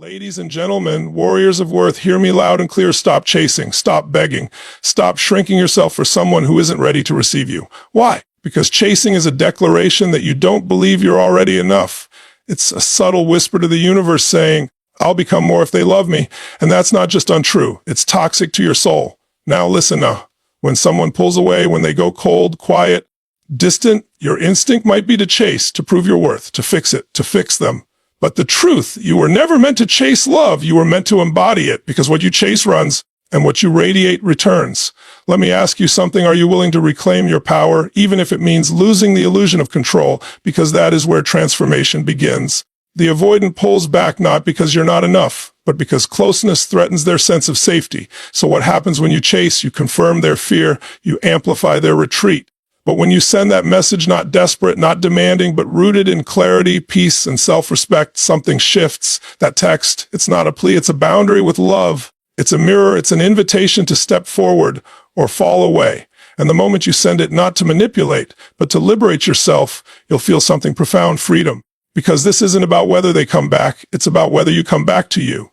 Ladies and gentlemen, warriors of worth, hear me loud and clear. Stop chasing. Stop begging. Stop shrinking yourself for someone who isn't ready to receive you. Why? Because chasing is a declaration that you don't believe you're already enough. It's a subtle whisper to the universe saying, I'll become more if they love me. And that's not just untrue. It's toxic to your soul. Now listen now. When someone pulls away, when they go cold, quiet, distant, your instinct might be to chase, to prove your worth, to fix it, to fix them. But the truth, you were never meant to chase love. You were meant to embody it, because what you chase runs and what you radiate returns. Let me ask you something. Are you willing to reclaim your power, even if it means losing the illusion of control? Because that is where transformation begins. The avoidant pulls back not because you're not enough, but because closeness threatens their sense of safety. So what happens when you chase? You confirm their fear, you amplify their retreat. But when you send that message, not desperate, not demanding, but rooted in clarity, peace, and self-respect, something shifts. That text, it's not a plea, it's a boundary with love. It's a mirror, it's an invitation to step forward or fall away. And the moment you send it, not to manipulate, but to liberate yourself, you'll feel something profound: freedom. Because this isn't about whether they come back, it's about whether you come back to you.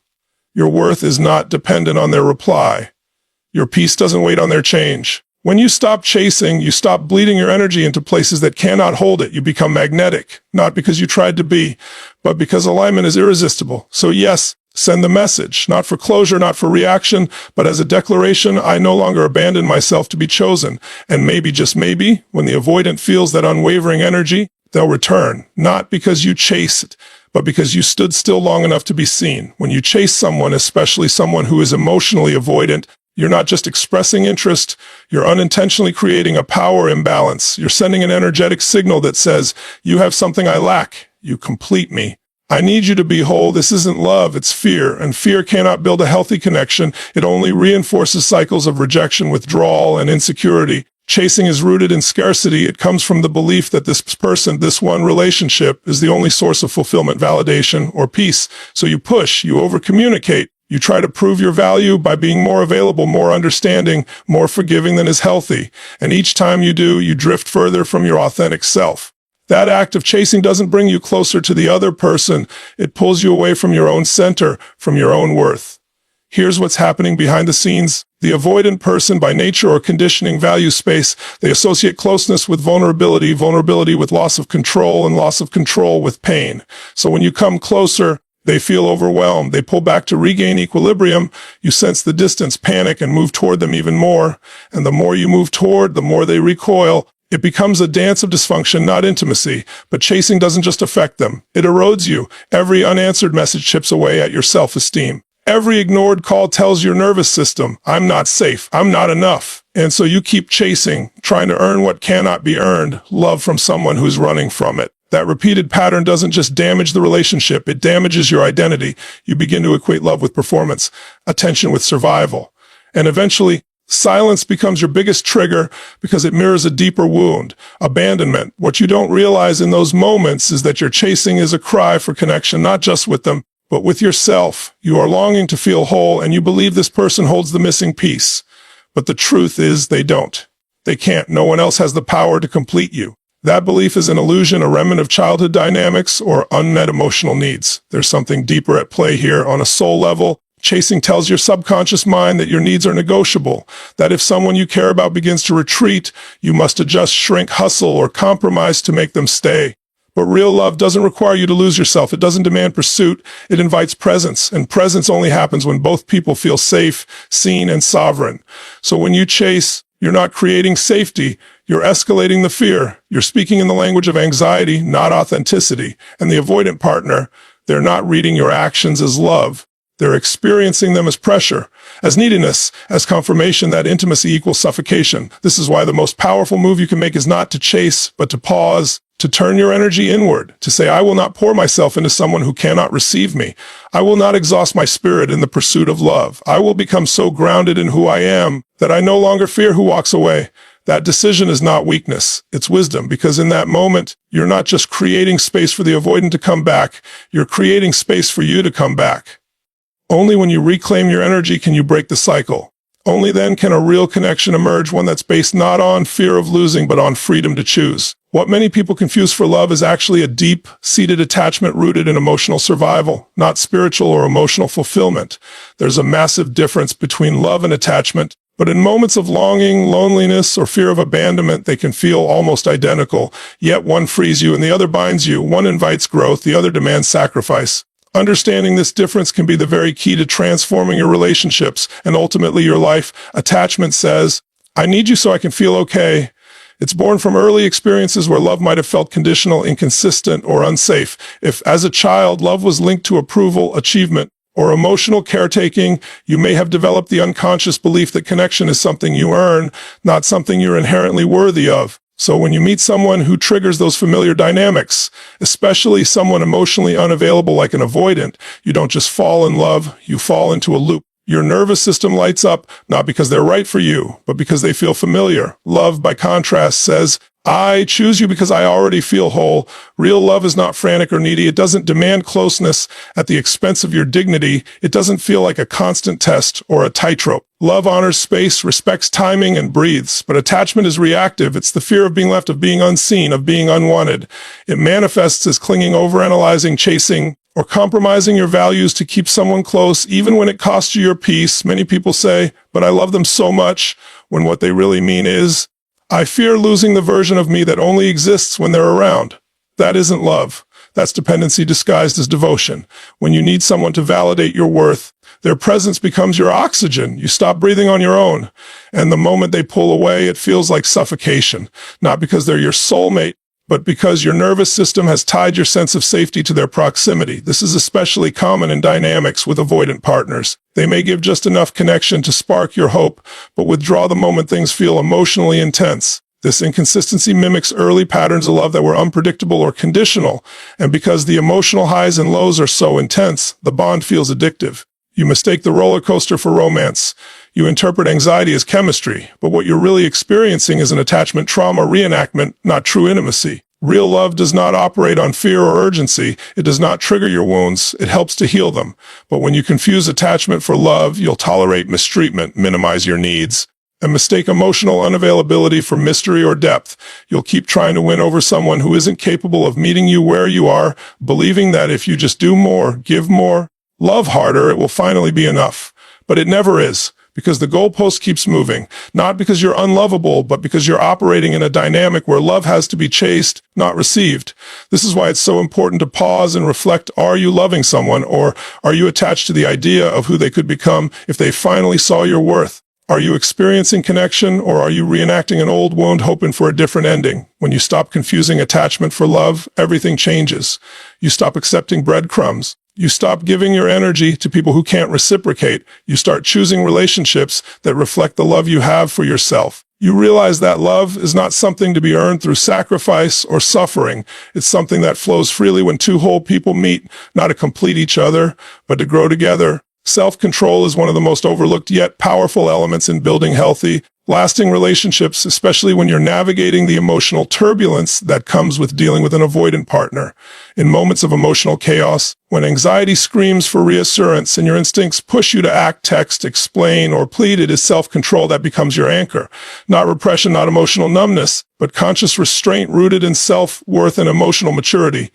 Your worth is not dependent on their reply. Your peace doesn't wait on their change. When you stop chasing, you stop bleeding your energy into places that cannot hold it. You become magnetic, not because you tried to be, but because alignment is irresistible. So yes, send the message, not for closure, not for reaction, but as a declaration: I no longer abandon myself to be chosen. And maybe, just maybe, when the avoidant feels that unwavering energy, they'll return, not because you chased, but because you stood still long enough to be seen. When you chase someone, especially someone who is emotionally avoidant, you're not just expressing interest, you're unintentionally creating a power imbalance. You're sending an energetic signal that says, you have something I lack, you complete me. I need you to be whole. This isn't love, it's fear, and fear cannot build a healthy connection. It only reinforces cycles of rejection, withdrawal, and insecurity. Chasing is rooted in scarcity. It comes from the belief that this person, this one relationship, is the only source of fulfillment, validation, or peace. So you push, you over-communicate. You try to prove your value by being more available, more understanding, more forgiving than is healthy. And each time you do, you drift further from your authentic self. That act of chasing doesn't bring you closer to the other person. It pulls you away from your own center, from your own worth. Here's what's happening behind the scenes. The avoidant person, by nature or conditioning, values space. They associate closeness with vulnerability, vulnerability with loss of control, and loss of control with pain. So when you come closer, they feel overwhelmed. They pull back to regain equilibrium. You sense the distance, panic, and move toward them even more. And the more you move toward, the more they recoil. It becomes a dance of dysfunction, not intimacy. But chasing doesn't just affect them. It erodes you. Every unanswered message chips away at your self-esteem. Every ignored call tells your nervous system, I'm not safe, I'm not enough. And so you keep chasing, trying to earn what cannot be earned, love from someone who's running from it. That repeated pattern doesn't just damage the relationship, it damages your identity. You begin to equate love with performance, attention with survival. And eventually, silence becomes your biggest trigger because it mirrors a deeper wound, abandonment. What you don't realize in those moments is that your chasing is a cry for connection, not just with them, but with yourself. You are longing to feel whole, and you believe this person holds the missing piece. But the truth is they don't. They can't. No one else has the power to complete you. That belief is an illusion, a remnant of childhood dynamics or unmet emotional needs. There's something deeper at play here. On a soul level, chasing tells your subconscious mind that your needs are negotiable, that if someone you care about begins to retreat, you must adjust, shrink, hustle, or compromise to make them stay. But real love doesn't require you to lose yourself. It doesn't demand pursuit. It invites presence. And presence only happens when both people feel safe, seen, and sovereign. So when you chase, you're not creating safety. You're escalating the fear. You're speaking in the language of anxiety, not authenticity. And the avoidant partner, they're not reading your actions as love. They're experiencing them as pressure, as neediness, as confirmation that intimacy equals suffocation. This is why the most powerful move you can make is not to chase, but to pause, to turn your energy inward, to say, I will not pour myself into someone who cannot receive me. I will not exhaust my spirit in the pursuit of love. I will become so grounded in who I am that I no longer fear who walks away. That decision is not weakness, it's wisdom, because in that moment, you're not just creating space for the avoidant to come back, you're creating space for you to come back. Only when you reclaim your energy can you break the cycle. Only then can a real connection emerge, one that's based not on fear of losing, but on freedom to choose. What many people confuse for love is actually a deep-seated attachment rooted in emotional survival, not spiritual or emotional fulfillment. There's a massive difference between love and attachment, but in moments of longing, loneliness, or fear of abandonment, they can feel almost identical, yet one frees you and the other binds you. One invites growth, the other demands sacrifice. Understanding this difference can be the very key to transforming your relationships and ultimately your life. Attachment says, "I need you so I can feel okay." It's born from early experiences where love might have felt conditional, inconsistent, or unsafe. If, as a child, love was linked to approval, achievement, or emotional caretaking, you may have developed the unconscious belief that connection is something you earn, not something you're inherently worthy of. So when you meet someone who triggers those familiar dynamics, especially someone emotionally unavailable like an avoidant, you don't just fall in love, you fall into a loop. Your nervous system lights up, not because they're right for you, but because they feel familiar. Love, by contrast, says, "I choose you because I already feel whole." Real love is not frantic or needy. It doesn't demand closeness at the expense of your dignity. It doesn't feel like a constant test or a tightrope. Love honors space, respects timing, and breathes. But attachment is reactive. It's the fear of being left, of being unseen, of being unwanted. It manifests as clinging, overanalyzing, chasing, or compromising your values to keep someone close, even when it costs you your peace. Many people say, "But I love them so much," when what they really mean is, "I fear losing the version of me that only exists when they're around." That isn't love. That's dependency disguised as devotion. When you need someone to validate your worth, their presence becomes your oxygen. You stop breathing on your own. And the moment they pull away, it feels like suffocation. Not because they're your soulmate, but because your nervous system has tied your sense of safety to their proximity. This is especially common in dynamics with avoidant partners. They may give just enough connection to spark your hope, but withdraw the moment things feel emotionally intense. This inconsistency mimics early patterns of love that were unpredictable or conditional, and because the emotional highs and lows are so intense, the bond feels addictive. You mistake the roller coaster for romance. You interpret anxiety as chemistry, but what you're really experiencing is an attachment trauma reenactment, not true intimacy. Real love does not operate on fear or urgency. It does not trigger your wounds. It helps to heal them. But when you confuse attachment for love, you'll tolerate mistreatment, minimize your needs, and mistake emotional unavailability for mystery or depth. You'll keep trying to win over someone who isn't capable of meeting you where you are, believing that if you just do more, give more, love harder, it will finally be enough. But it never is, because the goalpost keeps moving, not because you're unlovable, but because you're operating in a dynamic where love has to be chased, not received. This is why it's so important to pause and reflect. Are you loving someone, or are you attached to the idea of who they could become if they finally saw your worth? Are you experiencing connection, or are you reenacting an old wound hoping for a different ending? When you stop confusing attachment for love, everything changes. You stop accepting breadcrumbs. You stop giving your energy to people who can't reciprocate. You start choosing relationships that reflect the love you have for yourself. You realize that love is not something to be earned through sacrifice or suffering. It's something that flows freely when two whole people meet, not to complete each other, but to grow together. Self-control is one of the most overlooked yet powerful elements in building healthy, lasting relationships, especially when you're navigating the emotional turbulence that comes with dealing with an avoidant partner. In moments of emotional chaos, when anxiety screams for reassurance and your instincts push you to act, text, explain, or plead, it is self-control that becomes your anchor. Not repression, not emotional numbness, but conscious restraint rooted in self-worth and emotional maturity.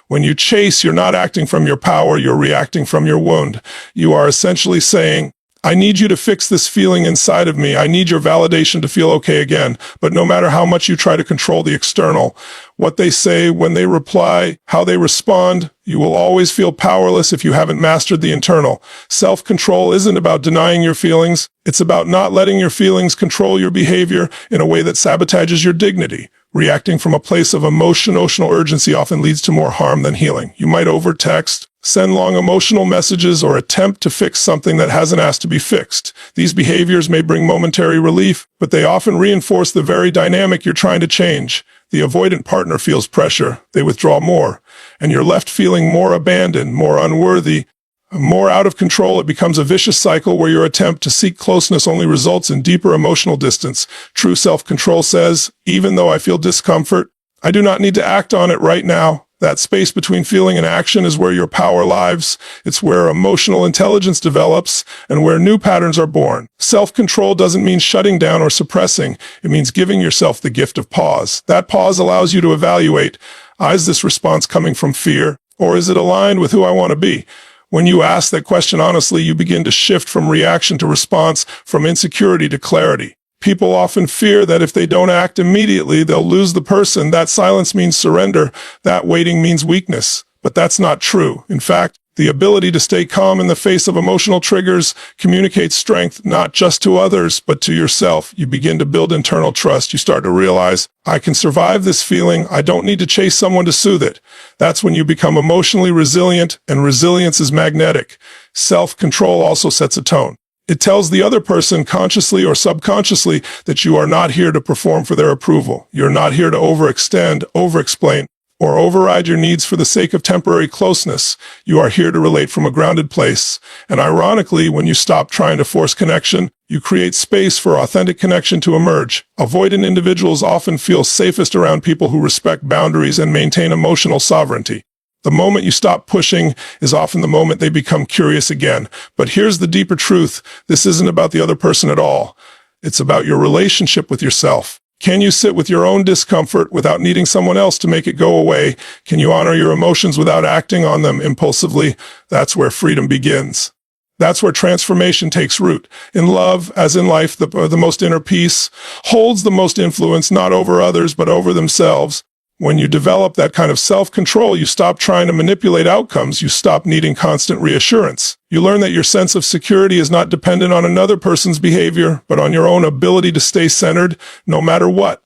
When you chase, you're not acting from your power, you're reacting from your wound. You are essentially saying, "I need you to fix this feeling inside of me. I need your validation to feel okay again." But no matter how much you try to control the external, what they say, when they reply, how they respond, you will always feel powerless if you haven't mastered the internal. Self-control isn't about denying your feelings. It's about not letting your feelings control your behavior in a way that sabotages your dignity. Reacting from a place of emotional urgency often leads to more harm than healing. You might overtext, send long emotional messages, or attempt to fix something that hasn't asked to be fixed. These behaviors may bring momentary relief, but they often reinforce the very dynamic you're trying to change. The avoidant partner feels pressure. They withdraw more, and you're left feeling more abandoned, more unworthy, more out of control. It becomes a vicious cycle where your attempt to seek closeness only results in deeper emotional distance. True self-control says, even though I feel discomfort, I do not need to act on it right now. That space between feeling and action is where your power lives. It's where emotional intelligence develops and where new patterns are born. Self-control doesn't mean shutting down or suppressing. It means giving yourself the gift of pause. That pause allows you to evaluate, is this response coming from fear, or is it aligned with who I want to be? When you ask that question honestly, you begin to shift from reaction to response, from insecurity to clarity. People often fear that if they don't act immediately, they'll lose the person. That silence means surrender. That waiting means weakness. But that's not true. In fact, the ability to stay calm in the face of emotional triggers communicates strength, not just to others, but to yourself. You begin to build internal trust. You start to realize, I can survive this feeling. I don't need to chase someone to soothe it. That's when you become emotionally resilient, and resilience is magnetic. Self-control also sets a tone. It tells the other person, consciously or subconsciously, that you are not here to perform for their approval. You're not here to overextend, overexplain, or override your needs for the sake of temporary closeness. You are here to relate from a grounded place. And ironically, when you stop trying to force connection, you create space for authentic connection to emerge. Avoidant individuals often feel safest around people who respect boundaries and maintain emotional sovereignty. The moment you stop pushing is often the moment they become curious again. But here's the deeper truth. This isn't about the other person at all. It's about your relationship with yourself. Can you sit with your own discomfort without needing someone else to make it go away? Can you honor your emotions without acting on them impulsively? That's where freedom begins. That's where transformation takes root. In love, as in life, the most inner peace holds the most influence, not over others, but over themselves. When you develop that kind of self-control, you stop trying to manipulate outcomes. You stop needing constant reassurance. You learn that your sense of security is not dependent on another person's behavior, but on your own ability to stay centered no matter what.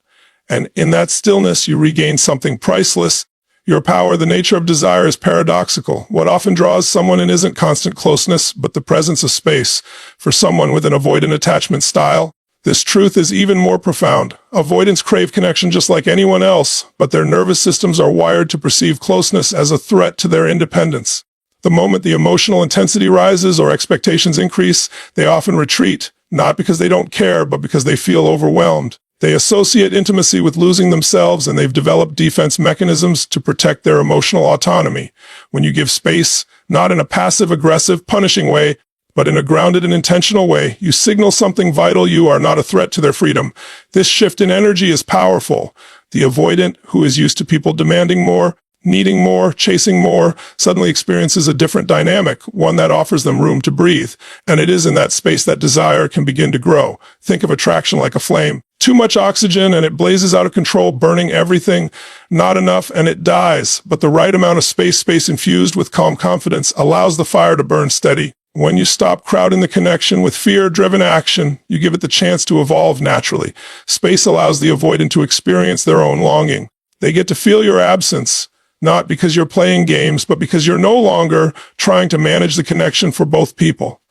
And in that stillness, you regain something priceless. Your power. The nature of desire is paradoxical. What often draws someone in isn't constant closeness, but the presence of space. For someone with an avoidant attachment style, this truth is even more profound. Avoidants crave connection just like anyone else, but their nervous systems are wired to perceive closeness as a threat to their independence. The moment the emotional intensity rises or expectations increase, they often retreat, not because they don't care, but because they feel overwhelmed. They associate intimacy with losing themselves, and they've developed defense mechanisms to protect their emotional autonomy. When you give space, not in a passive-aggressive, punishing way, but in a grounded and intentional way, you signal something vital. You are not a threat to their freedom. This shift in energy is powerful. The avoidant, who is used to people demanding more, needing more, chasing more, suddenly experiences a different dynamic, one that offers them room to breathe. And it is in that space that desire can begin to grow. Think of attraction like a flame. Too much oxygen and it blazes out of control, burning everything. Not enough and it dies. But the right amount of space infused with calm confidence allows the fire to burn steady. When you stop crowding the connection with fear-driven action, you give it the chance to evolve naturally. Space allows the avoidant to experience their own longing. They get to feel your absence, not because you're playing games, but because you're no longer trying to manage the connection for both people.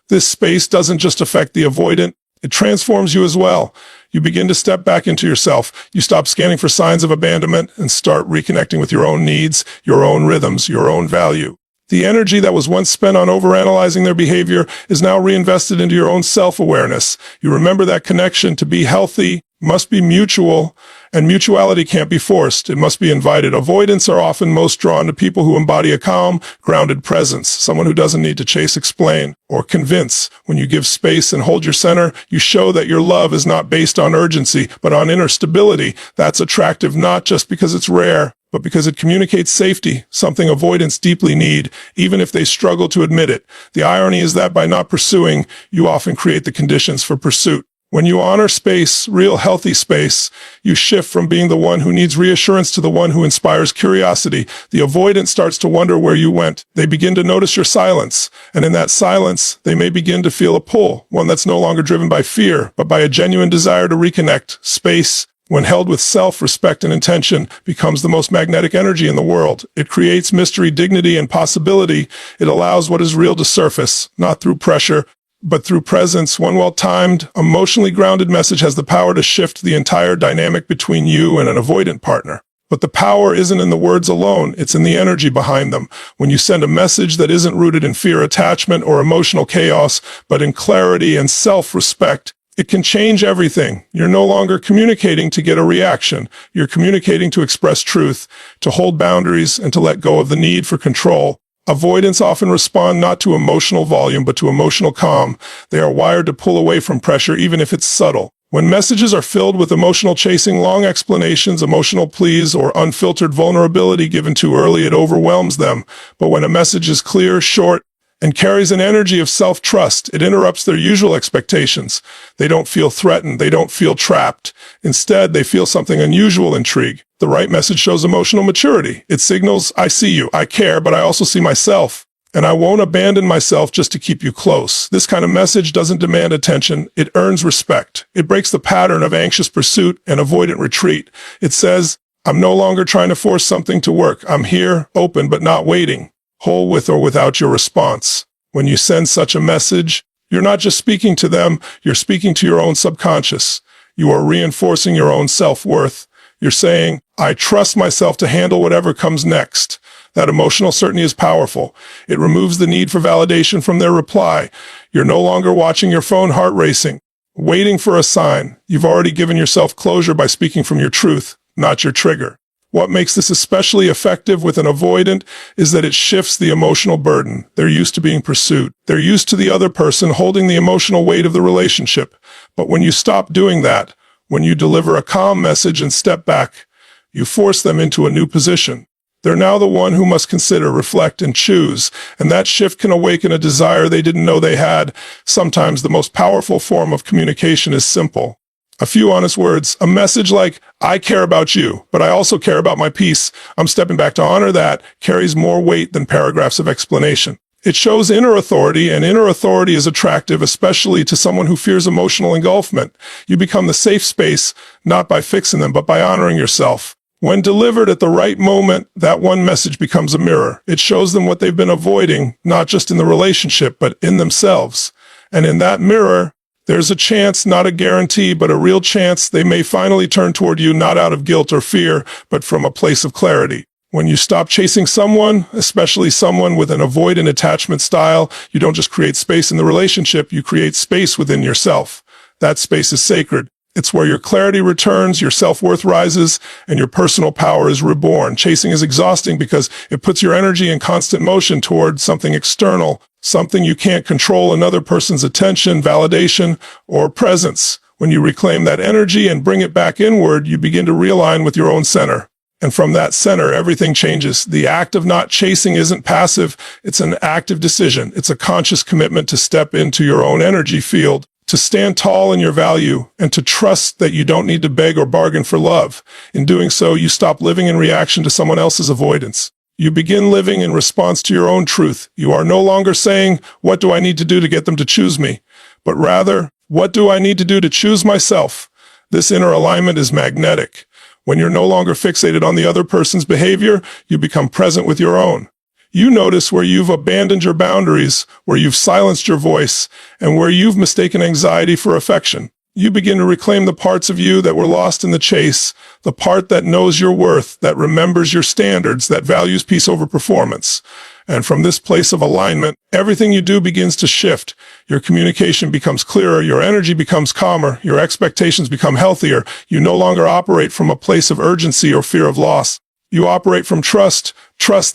This space doesn't just affect the avoidant, it transforms you as well. You begin to step back into yourself. You stop scanning for signs of abandonment and start reconnecting with your own needs, your own rhythms, your own value. The energy that was once spent on overanalyzing their behavior is now reinvested into your own self-awareness. You remember that connection to be healthy must be mutual, and mutuality can't be forced. It must be invited. Avoidants are often most drawn to people who embody a calm, grounded presence, someone who doesn't need to chase, explain, or convince. When you give space and hold your center, you show that your love is not based on urgency, but on inner stability. That's attractive not just because it's rare, but because it communicates safety, something avoidants deeply need, even if they struggle to admit it. The irony is that by not pursuing, you often create the conditions for pursuit. When you honor space, real healthy space, you shift from being the one who needs reassurance to the one who inspires curiosity. The avoidant starts to wonder where you went. They begin to notice your silence. And in that silence, they may begin to feel a pull, one that's no longer driven by fear, but by a genuine desire to reconnect. Space, when held with self-respect and intention, becomes the most magnetic energy in the world. It creates mystery, dignity, and possibility. It allows what is real to surface, not through pressure, but through presence. One well-timed, emotionally grounded message has the power to shift the entire dynamic between you and an avoidant partner. But the power isn't in the words alone, it's in the energy behind them. When you send a message that isn't rooted in fear, attachment, or emotional chaos, but in clarity and self-respect, It can change everything. You're no longer communicating to get a reaction. You're communicating to express truth, to hold boundaries, and to let go of the need for control. Avoidants often respond not to emotional volume, but to emotional calm. They are wired to pull away from pressure, even if it's subtle. When messages are filled with emotional chasing, long explanations, emotional pleas, or unfiltered vulnerability given too early, it overwhelms them. But when a message is clear, short, and carries an energy of self-trust, it interrupts their usual expectations. They don't feel threatened. They don't feel trapped. Instead, they feel something unusual: intrigue. The right message shows emotional maturity. It signals, I see you, I care, but I also see myself, and I won't abandon myself just to keep you close. This kind of message doesn't demand attention. It earns respect. It breaks the pattern of anxious pursuit and avoidant retreat. It says, I'm no longer trying to force something to work. I'm here, open but not waiting, whole with or without your response. When you send such a message, you're not just speaking to them, you're speaking to your own subconscious. You are reinforcing your own self-worth. You're saying, I trust myself to handle whatever comes next. That emotional certainty is powerful. It removes the need for validation from their reply. You're no longer watching your phone heart racing, waiting for a sign. You've already given yourself closure by speaking from your truth, not your trigger. What makes this especially effective with an avoidant is that it shifts the emotional burden. They're used to being pursued. They're used to the other person holding the emotional weight of the relationship. But when you stop doing that, when you deliver a calm message and step back, you force them into a new position. They're now the one who must consider, reflect, and choose. And that shift can awaken a desire they didn't know they had. Sometimes the most powerful form of communication is simple. A few honest words, a message like, I care about you, but I also care about my peace. I'm stepping back to honor that, carries more weight than paragraphs of explanation. It shows inner authority, and inner authority is attractive, especially to someone who fears emotional engulfment. You become the safe space, not by fixing them, but by honoring yourself. When delivered at the right moment, that one message becomes a mirror. It shows them what they've been avoiding, not just in the relationship, but in themselves. And in that mirror, there's a chance, not a guarantee, but a real chance they may finally turn toward you, not out of guilt or fear, but from a place of clarity. When you stop chasing someone, especially someone with an avoidant attachment style, you don't just create space in the relationship, you create space within yourself. That space is sacred. It's where your clarity returns, your self-worth rises, and your personal power is reborn. Chasing is exhausting because it puts your energy in constant motion toward something external, something you can't control: another person's attention, validation, or presence. When you reclaim that energy and bring it back inward, you begin to realign with your own center. And from that center, everything changes. The act of not chasing isn't passive. It's an active decision. It's a conscious commitment to step into your own energy field, to stand tall in your value, and to trust that you don't need to beg or bargain for love. In doing so, you stop living in reaction to someone else's avoidance. You begin living in response to your own truth. You are no longer saying, what do I need to do to get them to choose me? But rather, what do I need to do to choose myself? This inner alignment is magnetic. When you're no longer fixated on the other person's behavior, you become present with your own. You notice where you've abandoned your boundaries, where you've silenced your voice, and where you've mistaken anxiety for affection. You begin to reclaim the parts of you that were lost in the chase, the part that knows your worth, that remembers your standards, that values peace over performance. And from this place of alignment, everything you do begins to shift. Your communication becomes clearer, your energy becomes calmer, your expectations become healthier. You no longer operate from a place of urgency or fear of loss. You operate from trust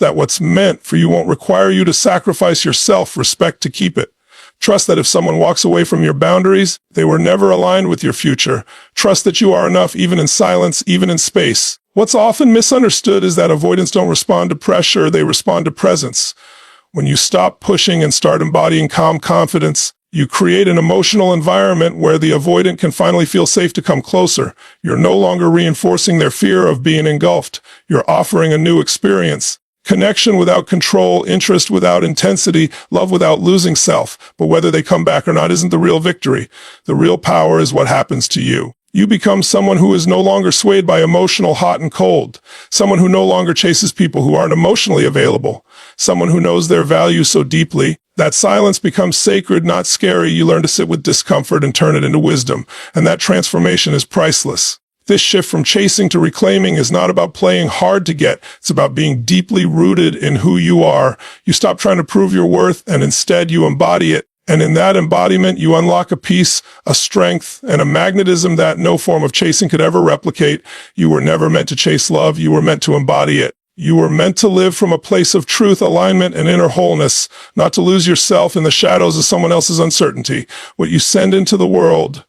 that what's meant for you won't require you to sacrifice your self-respect to keep it. Trust that if someone walks away from your boundaries, they were never aligned with your future. Trust that you are enough, even in silence, even in space. What's often misunderstood is that avoidants don't respond to pressure, they respond to presence. When you stop pushing and start embodying calm confidence, you create an emotional environment where the avoidant can finally feel safe to come closer. You're no longer reinforcing their fear of being engulfed. You're offering a new experience. Connection without control, interest without intensity, love without losing self. But whether they come back or not isn't the real victory. The real power is what happens to you. You become someone who is no longer swayed by emotional hot and cold. Someone who no longer chases people who aren't emotionally available. Someone who knows their value so deeply that silence becomes sacred, not scary. You learn to sit with discomfort and turn it into wisdom. And that transformation is priceless. This shift from chasing to reclaiming is not about playing hard to get. It's about being deeply rooted in who you are. You stop trying to prove your worth, and instead you embody it. And in that embodiment, you unlock a peace, a strength, and a magnetism that no form of chasing could ever replicate. You were never meant to chase love. You were meant to embody it. You were meant to live from a place of truth, alignment, and inner wholeness, not to lose yourself in the shadows of someone else's uncertainty. What you send into the world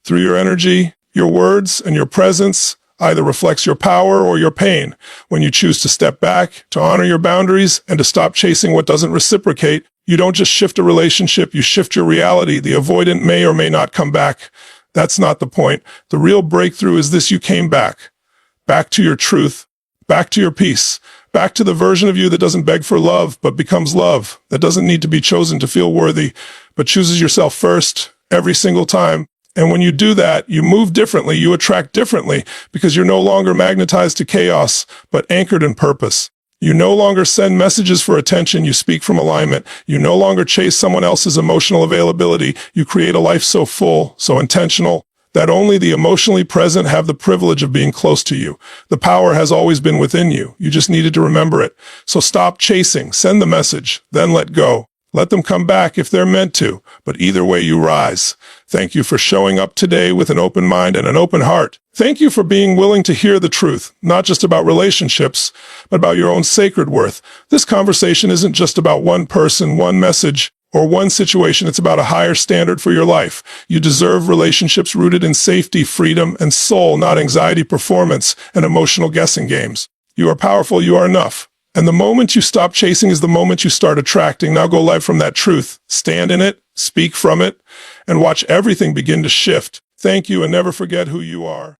through your energy, your words, and your presence either reflects your power or your pain. When you choose to step back, to honor your boundaries, and to stop chasing what doesn't reciprocate, you don't just shift a relationship, you shift your reality. The avoidant may or may not come back. That's not the point. The real breakthrough is this: you came back. Back to your truth. Back to your peace. Back to the version of you that doesn't beg for love, but becomes love. That doesn't need to be chosen to feel worthy, but chooses yourself first every single time. And when you do that, you move differently, you attract differently, because you're no longer magnetized to chaos, but anchored in purpose. You no longer send messages for attention, you speak from alignment. You no longer chase someone else's emotional availability. You create a life so full, so intentional, that only the emotionally present have the privilege of being close to you. The power has always been within you. You just needed to remember it. So stop chasing, send the message, then let go. Let them come back if they're meant to, but either way you rise. Thank you for showing up today with an open mind and an open heart. Thank you for being willing to hear the truth, not just about relationships, but about your own sacred worth. This conversation isn't just about one person, one message, or one situation. It's about a higher standard for your life. You deserve relationships rooted in safety, freedom, and soul, not anxiety, performance, and emotional guessing games. You are powerful. You are enough. And the moment you stop chasing is the moment you start attracting. Now go live from that truth. Stand in it, speak from it, and watch everything begin to shift. Thank you, and never forget who you are.